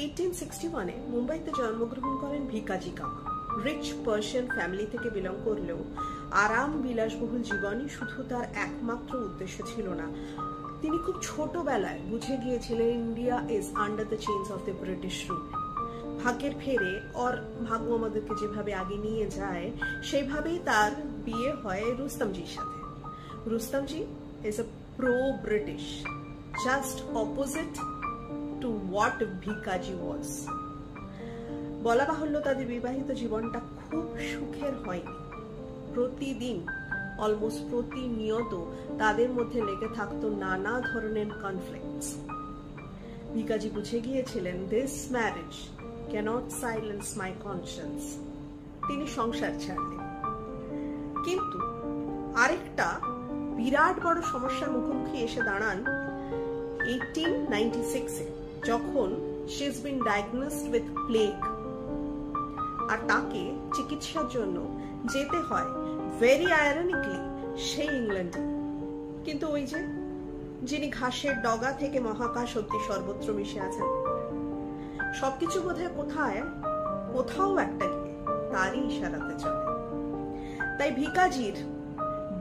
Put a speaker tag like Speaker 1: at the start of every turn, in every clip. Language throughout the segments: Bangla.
Speaker 1: 1861 মুম্বাইতে জন্মগ্রহণ করেন ভিকাজি কামা। রিচ পার্সিয়ান ফ্যামিলি থেকে বিলং করলেও আরাম বিলাসবহুল জীবনই শুধু তার একমাত্র উদ্দেশ্য ছিল না। তিনি খুব ছোটবেলায় বুঝে গিয়েছিলেন India is under the chains of the British rule. ভাগ্যের ফেরে ওর ভাগ্য আমাদেরকে যেভাবে আগে নিয়ে যায় সেইভাবেই তার বিয়ে হয় রুস্তমজির সাথে। Rustomji is a pro British, just opposite to what Bhikaji was. বলা বাহুল্য তাদের বিবাহিত জীবনটা খুব সুখের হয়নি। প্রতিদিন অলমোস্ট প্রতিনিয়ত তাদের মধ্যে লেগে থাকতো নানা ধরনের কনফ্লিক্টস। ভিকাজি বুঝে গিয়েছিলেন this marriage cannot silence my conscience. তিনি সংসার ছাড়লেন। কিন্তু আরেকটা বিরাট বড় সমস্যার মুখোমুখি এসে দাঁড়ান 1896-এ, যখন she is been diagnosed with plague আর তাকে চিকিৎসার জন্য যেতে হয় ভেরি আয়রনিকলি সেই ইংল্যান্ডে। কিন্তু ওই যে যিনি ঘাসের ডগা থেকে মহাকাশ অব্দি সর্বত্র মিশে আছেন, সবকিছু বোধহয় কোথাও একটা গিয়ে তারই ইশারাতে চলে। তাই ভিকাজির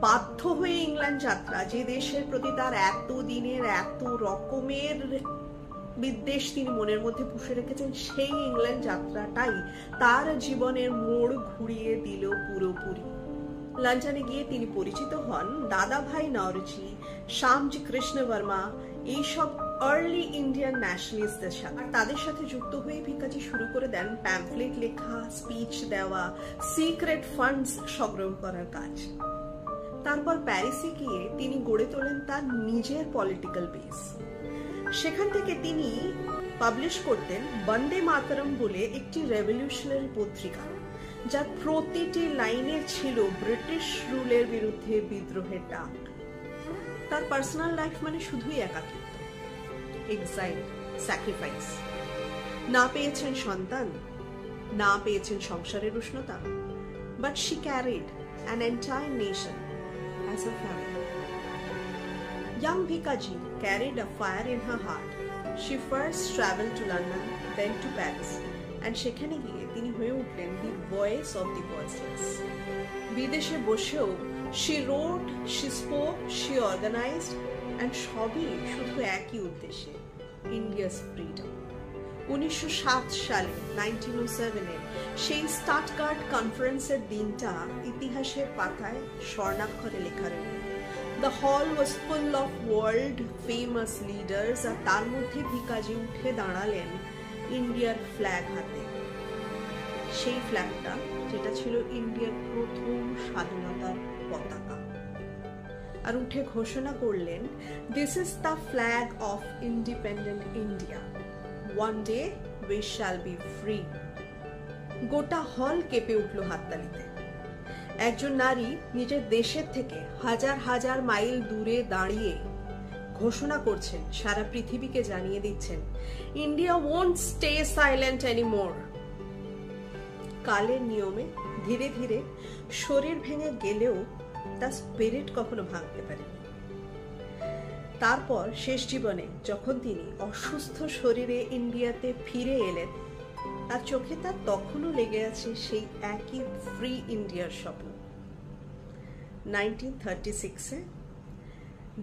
Speaker 1: বাধ্য হয়ে ইংল্যান্ড যাত্রা, যে দেশের প্রতি তার এত দিনের এত রকমের বিদ্বেষ তিনি মনের মধ্যে পুষে রেখেছেন, সেই ইংল্যান্ড যাত্রাটাই তার জীবনের মোড় ঘুরিয়ে দিল পুরোপুরি। লন্ডনে গিয়ে তিনি পরিচিত হন দাদাভাই নওরোজি, শ্যামজি কৃষ্ণ বর্মা, এইসব আর্লি ইন্ডিয়ান ন্যাশনালিস্টদের সাথে। আর তাদের সাথে যুক্ত হয়ে ভিকাজি শুরু করে দেন প্যাম্পলেট লেখা, স্পিচ দেওয়া, সিক্রেট ফান্ডস সংগ্রহ করার কাজ। তারপর প্যারিসে গিয়ে তিনি গড়ে তোলেন তার নিজের পলিটিক্যাল বেস। সেখান থেকে তিনি পাবলিশ করতেন বন্দে মাতরম বলে একটি রেভলিউশনারি পত্রিকা, যার প্রতিটি লাইনে ছিল ব্রিটিশ রুলের বিরুদ্ধে বিদ্রোহের ডাক। তার পার্সোনাল লাইফ মানে শুধুই একাকিত্ব, এক্সাইল, স্যাক্রিফাইস। না পেয়েছেন সন্তান, না পেয়েছেন সংসারের উষ্ণতা, but she carried an entire nation as a family. Young Bhikaji carried a fire in her heart. She first traveled to London, then to Paris, and সেখানে গিয়ে তিনি হয়ে উঠলেন the voice of the voiceless. বিদেশে বসেও she wrote, she spoke, she organized, and সবই শুধু একই উদ্দেশ্যে, India's freedom. 1907 সালে 1907-এ সেই স্টাটগার্ট কনফারেন্সের দিনটা ইতিহাসের পাতায় স্বর্ণাক্ষরে লেখা রইল। The hall was full of world famous leaders, আর তার মধ্যে ভিকাজি উঠে দাঁড়ালেন ইন্ডিয়ার ফ্ল্যাগ হাতে। সেই ফ্ল্যাগটা যেটা ছিল ইন্ডিয়ার প্রথম স্বাধীনতার পতাকা। আর উঠে ঘোষণা করলেন, this is the flag of independent India, one day we shall be free. গোটা হল কেঁপে উঠল হাততালিতে। একজন নারী নিজের দেশের থেকে হাজার হাজার মাইল দূরে দাঁড়িয়ে ঘোষণা করছেন, সারা পৃথিবীকে জানিয়ে দিচ্ছেন, India won't stay silent anymore. কালের নিয়মে ধীরে ধীরে শরীর ভেঙে গেলেও তার স্পিরিট কখনো ভাঙতে পারে। তারপর শেষ জীবনে যখন তিনি অসুস্থ শরীরে ইন্ডিয়াতে ফিরে এলেন, তার চোখে তার তখনও লেগে আছে সেই একই ফ্রি ইন্ডিয়ার স্বপ্ন। 1936-এ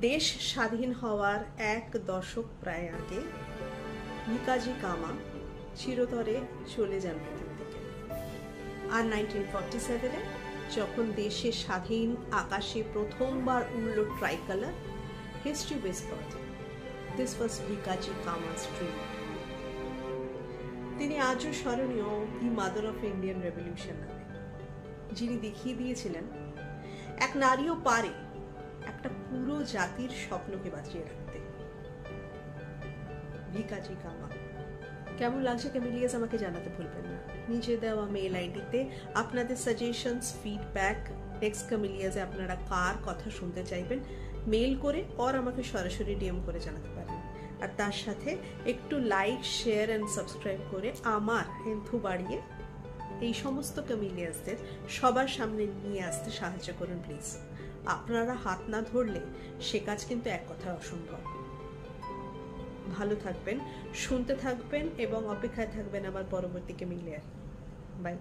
Speaker 1: দেশ স্বাধীন হওয়ার এক দশক প্রায় আগে ভিকাজি কামা চিরতরে চলে যান পৃথিবী থেকে। আর 1947-এ যখন দেশের স্বাধীন আকাশে প্রথমবার উড়ল ট্রাইকালার, history whispered, this was Bhikaji Kama's dream. তিনি আজও স্মরণীয় the mother of Indian revolution নামে, যিনি দেখিয়ে দিয়েছিলেন এক নারীও পারে একটা পুরো জাতির স্বপ্নকে বাঁচিয়ে রাখতে। ভিকাজি কামা। কেমন লাগছে ক্যামিলিয়াস আমাকে জানাতে ভুলবেন না। নিচে দেওয়া মেল আইডিতে আপনাদের সাজেশনস, ফিডব্যাক, নেক্সট ক্যামিলিয়াসে আপনারা কার কথা শুনতে চাইবেন মেল করে আর আমাকে সরাসরি ডিএম করে জানাতে পারেন। আর তার সাথে একটু লাইক, শেয়ার এন্ড সাবস্ক্রাইব করে আমার হেন্থু বাড়িয়ে এই সমস্ত ক্যামিলিয়াসদের সবার সামনে নিয়ে আসতে সাহায্য করুন প্লিজ। আপনারা হাত না ধরলে সে কাজ কিন্তু এক কথায় অসম্ভব। ভালো থাকবেন, শুনতে থাকবেন এবং অপেক্ষায় থাকবেন আমার পরবর্তী কেমিলিয়ার। বাই।